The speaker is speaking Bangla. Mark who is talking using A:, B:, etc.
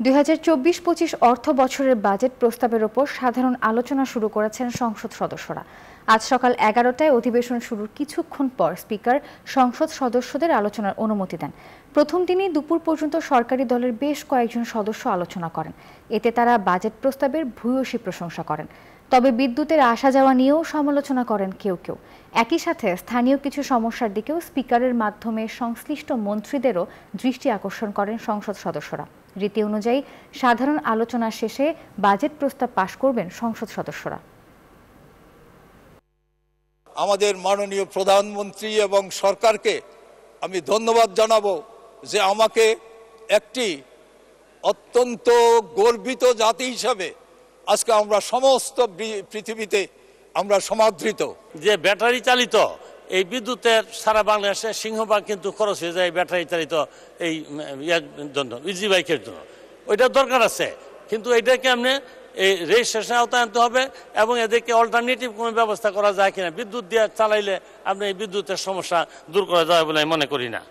A: ২০২৪-২৫ অর্থ বছরের বাজেট প্রস্তাবের ওপর সাধারণ আলোচনা শুরু করেছেন সংসদ সদস্যরা। আজ সকাল ১১টায় অধিবেশন শুরুর কিছুক্ষণ পর স্পিকার সংসদ সদস্যদের আলোচনার অনুমতি দেন। প্রথম দিনই দুপুর পর্যন্ত সরকারি দলের বেশ কয়েকজন সদস্য আলোচনা করেন। এতে তারা বাজেট প্রস্তাবের ভূয়সী প্রশংসা করেন। তবে বিদ্যুতের আসা যাওয়া নিয়েও সমালোচনা করেন কেউ কেউ। একই সাথে স্থানীয় কিছু সমস্যার দিকেও স্পিকারের মাধ্যমে সংশ্লিষ্ট মন্ত্রীদেরও দৃষ্টি আকর্ষণ করেন সংসদ সদস্যরা। রীতি অনুযায়ী সাধারণ আলোচনা শেষে বাজেট প্রস্তাব পাশ করবেন সংসদ সদস্যরা।
B: আমাদের মাননীয় প্রধানমন্ত্রী এবং সরকারকে আমি ধন্যবাদ জানাবো যে আমাকে একটি অত্যন্ত গর্বিত জাতি হিসাবে আজকে আমরা সমস্ত পৃথিবীতে আমরা সমাদৃত।
C: যে ব্যাটারি চালিত এই বিদ্যুতের সারা বাংলাদেশে সিংহভাগ কিন্তু খরচ হয়ে যায় ব্যাটারি চালিত এই জন্য, ইজি বাইকের জন্য। ওইটার দরকার আছে, কিন্তু এটাকে আপনি এই রেজিস্ট্রেশন আওতায় আনতে হবে এবং এদেরকে অল্টারনেটিভ কোনো ব্যবস্থা করা যায় কিনা। বিদ্যুৎ দিয়ে চালাইলে আপনি এই বিদ্যুতের সমস্যা দূর করা যাবে বলে আমি মনে করি না।